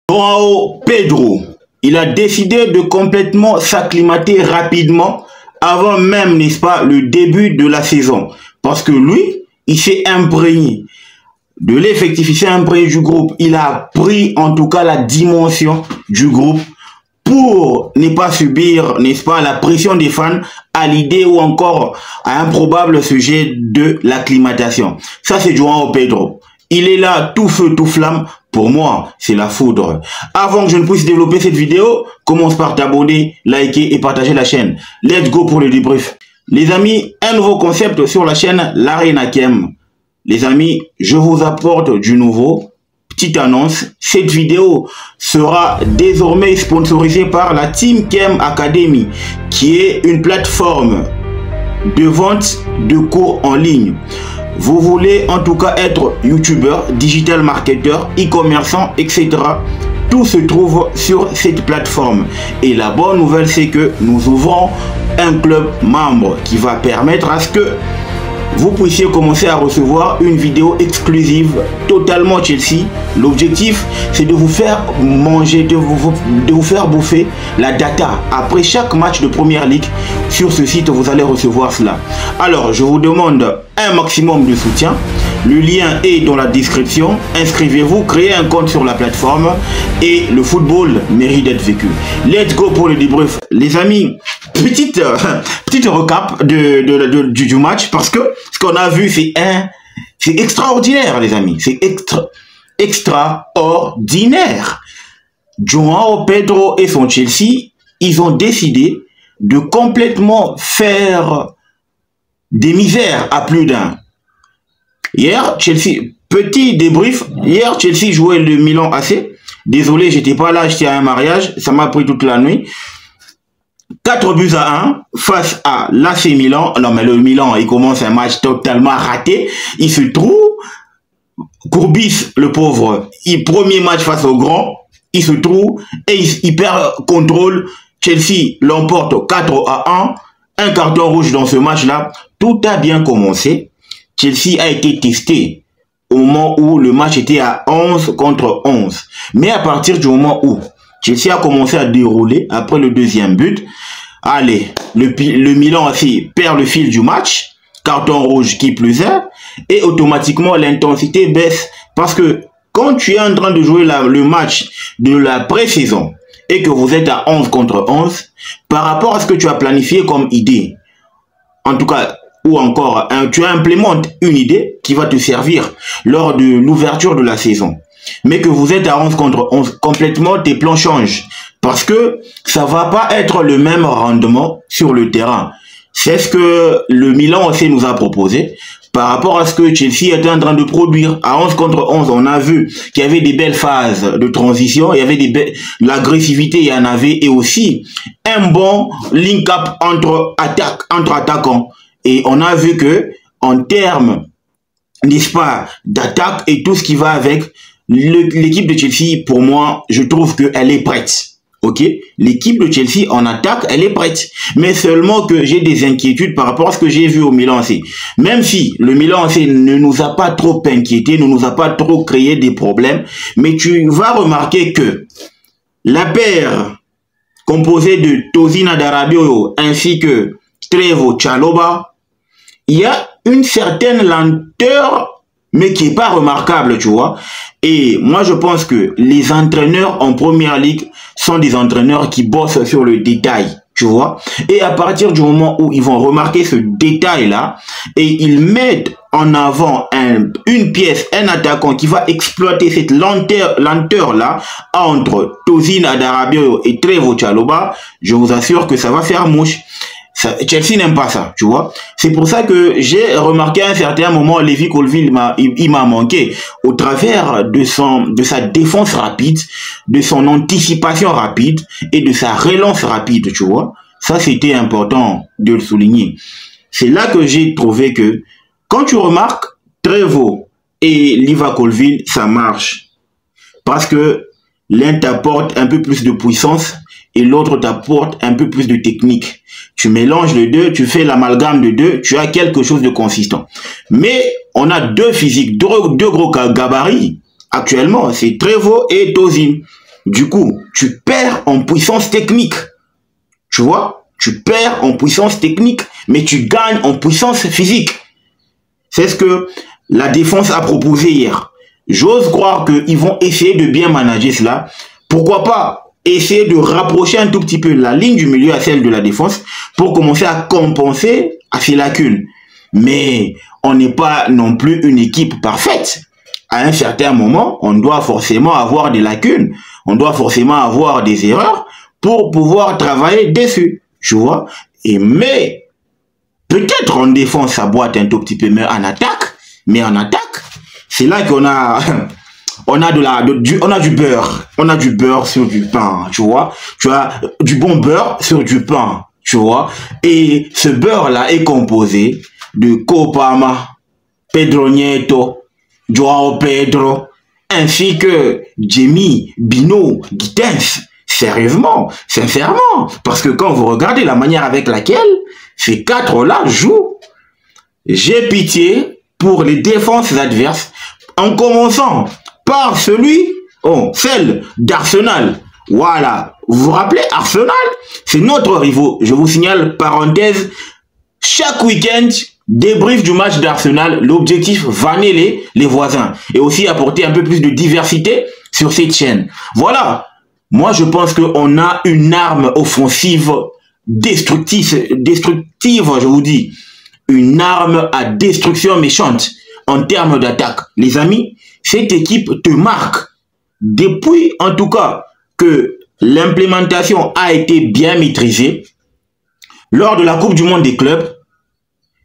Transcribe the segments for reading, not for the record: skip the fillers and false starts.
João Pedro, il a décidé de complètement s'acclimater rapidement avant même, n'est-ce pas, le début de la saison. Parce que lui, il s'est imprégné de l'effectif, il s'est imprégné du groupe. Il a pris en tout cas la dimension du groupe pour ne pas subir, n'est-ce pas, la pression des fans à l'idée ou encore à un probable sujet de l'acclimatation. Ça, c'est João Pedro. Il est là, tout feu, tout flamme. Pour moi, c'est la foudre. Avant que je ne puisse développer cette vidéo, commence par t'abonner, liker et partager la chaîne. Let's go pour le débrief. Les amis, un nouveau concept sur la chaîne l'Arena Kem. Les amis, je vous apporte du nouveau. Petite annonce, cette vidéo sera désormais sponsorisée par la Team Kem Academy, qui est une plateforme de vente de cours en ligne. Vous voulez en tout cas être youtubeur, digital marketeur, e-commerçant, etc. Tout se trouve sur cette plateforme. Et la bonne nouvelle, c'est que nous ouvrons un club membre qui va permettre à ce que vous puissiez commencer à recevoir une vidéo exclusive totalement Chelsea. L'objectif, c'est de vous faire manger, de vous faire bouffer la data. Après chaque match de Première Ligue, sur ce site, vous allez recevoir cela. Alors, je vous demande un maximum de soutien. Le lien est dans la description. Inscrivez-vous, créez un compte sur la plateforme et le football mérite d'être vécu. Let's go pour le débrief. Les amis, petite recap du match parce que ce qu'on a vu, c'est extraordinaire, les amis. C'est extraordinaire. João Pedro et son Chelsea, ils ont décidé de complètement faire des misères à plus d'un. Hier, Chelsea, petit débrief, hier Chelsea jouait le Milan AC. Désolé, j'étais pas là, j'étais à un mariage, ça m'a pris toute la nuit. 4-1 face à l'AC Milan. Non mais le Milan, il commence un match totalement raté. Il se trouve, Courbis, le pauvre, premier match face au grand, il se trouve et il perd contrôle. Chelsea l'emporte 4-1. Un carton rouge dans ce match-là. Tout a bien commencé. Chelsea a été testé au moment où le match était à 11 contre 11. Mais à partir du moment où Chelsea a commencé à dérouler après le deuxième but, allez, le Milan aussi perd le fil du match, carton rouge qui plus est, et automatiquement l'intensité baisse. Parce que quand tu es en train de jouer le match de la pré-saison et que vous êtes à 11 contre 11, par rapport à ce que tu as planifié comme idée, en tout cas, ou encore, tu implémentes une idée qui va te servir lors de l'ouverture de la saison. Mais que vous êtes à 11 contre 11, complètement, tes plans changent. Parce que ça va pas être le même rendement sur le terrain. C'est ce que le Milan aussi nous a proposé. Par rapport à ce que Chelsea était en train de produire. À 11 contre 11, on a vu qu'il y avait des belles phases de transition. Il y avait l'agressivité, il y en avait. Et aussi, un bon link-up entre attaquants. Et on a vu que, en termes, n'est-ce pas, d'attaque et tout ce qui va avec, l'équipe de Chelsea, pour moi, je trouve qu'elle est prête. Ok? L'équipe de Chelsea en attaque, elle est prête. Mais seulement que j'ai des inquiétudes par rapport à ce que j'ai vu au Milan AC. Même si le Milan AC ne nous a pas trop inquiétés, ne nous a pas trop créé des problèmes, mais tu vas remarquer que la paire composée de Tosin Adarabioyo ainsi que Trevoh Chalobah, il y a une certaine lenteur, mais qui n'est pas remarquable, tu vois. Et moi, je pense que les entraîneurs en Première Ligue sont des entraîneurs qui bossent sur le détail, tu vois. Et à partir du moment où ils vont remarquer ce détail-là, et ils mettent en avant une pièce, un attaquant qui va exploiter cette lenteur-là entre Tosin Adarabioyo et Trevoh Chalobah, je vous assure que ça va faire mouche. Chelsea n'aime pas ça, tu vois. C'est pour ça que j'ai remarqué à un certain moment, Lévi Colville, il m'a manqué au travers de sa défense rapide, de son anticipation rapide et de sa relance rapide, tu vois. Ça, c'était important de le souligner. C'est là que j'ai trouvé que quand tu remarques Trevoh et Lévi Colville, ça marche. Parce que l'un t'apporte un peu plus de puissance et l'autre t'apporte un peu plus de technique. Tu mélanges les deux, tu fais l'amalgame de deux, tu as quelque chose de consistant. Mais on a deux physiques, deux gros gabarits actuellement, c'est Trevoh et Tosin. Du coup, tu perds en puissance technique. Tu vois? Tu perds en puissance technique, mais tu gagnes en puissance physique. C'est ce que la défense a proposé hier. J'ose croire qu'ils vont essayer de bien manager cela. Pourquoi pas essayer de rapprocher un tout petit peu la ligne du milieu à celle de la défense pour commencer à compenser à ces lacunes. Mais on n'est pas non plus une équipe parfaite. À un certain moment, on doit forcément avoir des lacunes. On doit forcément avoir des erreurs pour pouvoir travailler dessus. Tu vois? Mais peut-être en défense, ça boite un tout petit peu, mais en attaque, c'est là qu'on a, on a du beurre. On a du beurre sur du pain, tu vois. Tu as du bon beurre sur du pain, tu vois. Et ce beurre-là est composé de Copama, Pedro Nieto, Joao Pedro, ainsi que Jamie, Bino, Gittens. Sérieusement, sincèrement. Parce que quand vous regardez la manière avec laquelle ces quatre-là jouent, j'ai pitié pour les défenses adverses, en commençant par celle d'Arsenal. Voilà. Vous vous rappelez, Arsenal, c'est notre rivaux. Je vous signale, parenthèse, chaque week-end, débrief du match d'Arsenal, l'objectif, vanner les voisins. Et aussi apporter un peu plus de diversité sur cette chaîne. Voilà. Moi, je pense qu'on a une arme offensive destructive, je vous dis. Une arme à destruction méchante en termes d'attaque. Les amis, cette équipe te marque. Depuis, en tout cas, que l'implémentation a été bien maîtrisée, lors de la Coupe du Monde des clubs,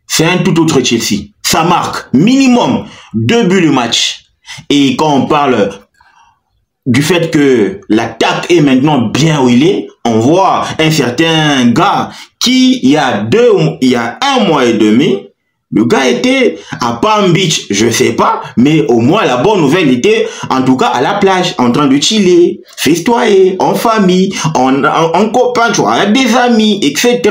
c'est un tout autre Chelsea. Ça marque minimum 2 buts le match. Et quand on parle du fait que l'attaque est maintenant bien où il est, on voit un certain gars qui, il y a 1 mois et demi, le gars était à Palm Beach, je sais pas, mais au moins la bonne nouvelle était, en tout cas à la plage, en train de chiller, festoyer, en famille, en copain, tu vois, avec des amis, etc.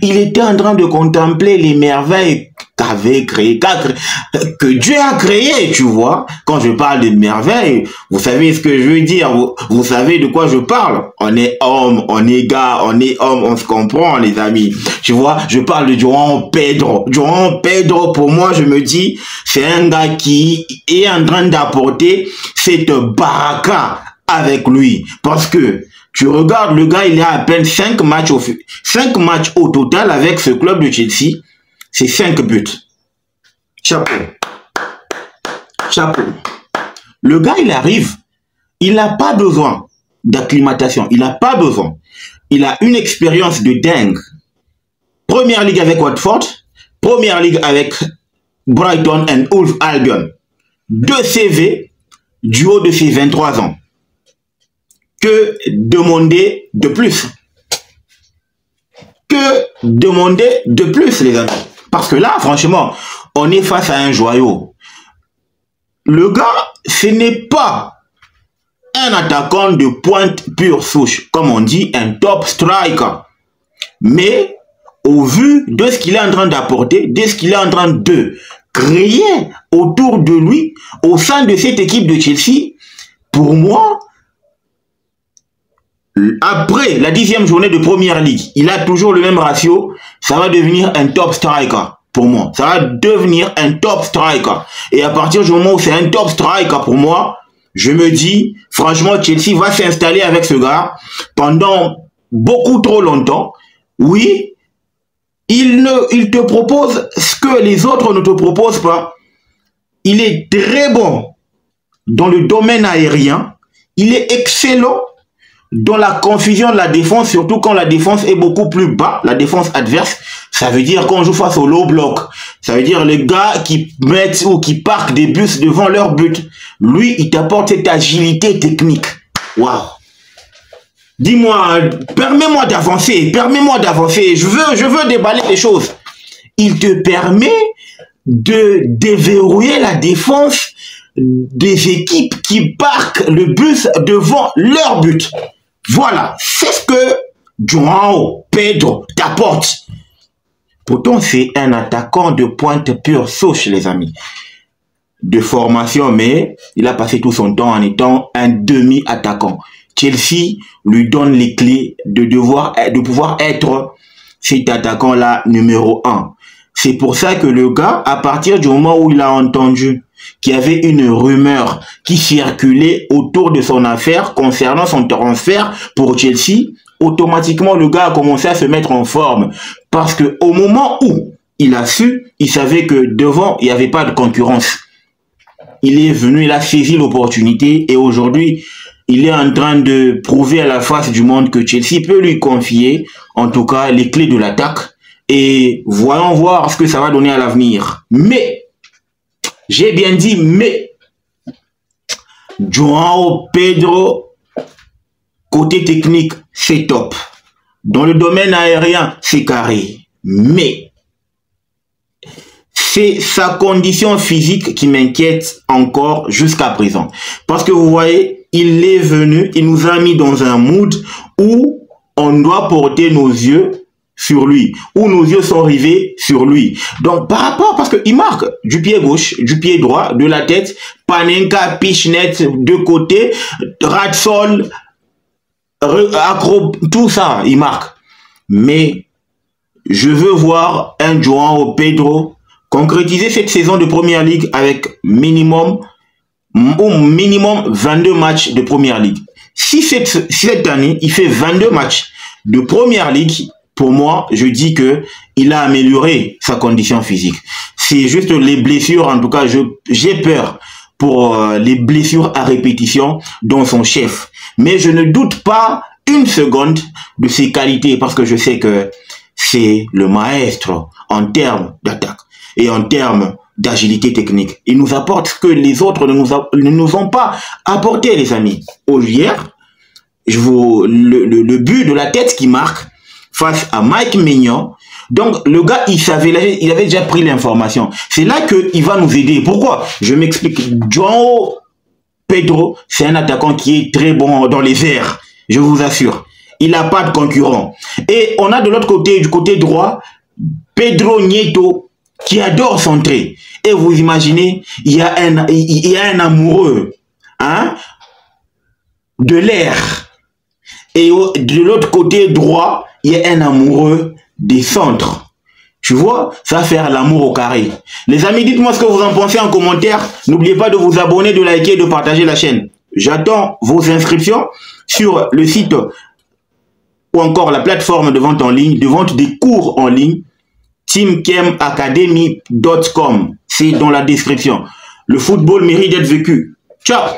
Il était en train de contempler les merveilles qu'avait créé, que Dieu a créé, tu vois. Quand je parle de merveilles, vous savez ce que je veux dire, vous savez de quoi je parle. On est homme, on est gars, on est homme, on se comprend, les amis. Tu vois, je parle de Joao Pedro. Joao Pedro, pour moi, je me dis, c'est un gars qui est en train d'apporter cette baraka avec lui. Parce que, tu regardes, le gars, il a à peine 5 matchs au total avec ce club de Chelsea. C'est 5 buts. Chapeau. Chapeau. Le gars, il arrive. Il n'a pas besoin d'acclimatation. Il n'a pas besoin. Il a une expérience de dingue. Première ligue avec Watford. Première ligue avec Brighton and Hove Albion. 2 CV du haut de ses 23 ans. Que demander de plus? Que demander de plus, les amis? Parce que là, franchement, on est face à un joyau. Le gars, ce n'est pas un attaquant de pointe pure souche, comme on dit, un top striker. Mais, au vu de ce qu'il est en train d'apporter, de ce qu'il est en train de créer autour de lui, au sein de cette équipe de Chelsea, pour moi, après la 10e journée de Première Ligue, il a toujours le même ratio. Ça va devenir un top striker pour moi. Ça va devenir un top striker. Et à partir du moment où c'est un top striker pour moi, je me dis, franchement, Chelsea va s'installer avec ce gars pendant beaucoup trop longtemps. Oui, il te propose ce que les autres ne te proposent pas. Il est très bon dans le domaine aérien. Il est excellent dans la confusion de la défense, surtout quand la défense est beaucoup plus bas, la défense adverse. Ça veut dire qu'on joue face au low block. Ça veut dire les gars qui mettent ou qui parquent des bus devant leur but. Lui, il t'apporte cette agilité technique. Waouh. Dis-moi, permets-moi d'avancer, Je veux déballer les choses. Il te permet de déverrouiller la défense des équipes qui parquent le bus devant leur but. Voilà, c'est ce que Joao Pedro t'apporte. Pourtant, c'est un attaquant de pointe pure souche, les amis. de formation, mais il a passé tout son temps en étant un demi-attaquant. Chelsea lui donne les clés de pouvoir être cet attaquant-là numéro 1. C'est pour ça que le gars, à partir du moment où il a entendu qu'il y avait une rumeur qui circulait autour de son affaire concernant son transfert pour Chelsea, automatiquement le gars a commencé à se mettre en forme. Parce que au moment où il a su, il savait que devant, il n'y avait pas de concurrence. Il est venu, il a saisi l'opportunité et aujourd'hui, il est en train de prouver à la face du monde que Chelsea peut lui confier, en tout cas, les clés de l'attaque. Et voyons voir ce que ça va donner à l'avenir. Mais, j'ai bien dit mais, João Pedro, côté technique, c'est top. Dans le domaine aérien, c'est carré. Mais, c'est sa condition physique qui m'inquiète encore jusqu'à présent. Parce que vous voyez, il est venu, il nous a mis dans un mood où on doit porter nos yeux sur lui, où nos yeux sont rivés sur lui. Donc, par rapport, parce qu'il marque du pied gauche, du pied droit, de la tête, Panenka, Pichnet, de côté, Radsol, Acro, tout ça, il marque. Mais, je veux voir un João Pedro concrétiser cette saison de Première Ligue avec minimum 22 matchs de Première Ligue. Si cette année, il fait 22 matchs de Première Ligue, pour moi, je dis que il a amélioré sa condition physique. C'est juste les blessures, en tout cas, j'ai peur pour les blessures à répétition dans son chef. Mais je ne doute pas une seconde de ses qualités parce que je sais que c'est le maestro en termes d'attaque et en termes d'agilité technique. Il nous apporte ce que les autres ne nous ont pas apporté, les amis. Hier, le but de la tête qui marque face à Mike Maignan. Donc, le gars, il avait déjà pris l'information. C'est là qu'il va nous aider. Pourquoi? Je m'explique. João Pedro, c'est un attaquant qui est très bon dans les airs. Je vous assure. Il n'a pas de concurrent. Et on a de l'autre côté, du côté droit, Pedro Neto, qui adore centrer. Et vous imaginez, il y a un amoureux, hein, de l'air. Et de l'autre côté droit, il y a un amoureux des centres. Tu vois, ça va faire l'amour au carré. Les amis, dites-moi ce que vous en pensez en commentaire. N'oubliez pas de vous abonner, de liker et de partager la chaîne. J'attends vos inscriptions sur le site ou encore la plateforme de vente en ligne, de vente des cours en ligne, teamkemacademy.com. C'est dans la description. Le football mérite d'être vécu. Ciao!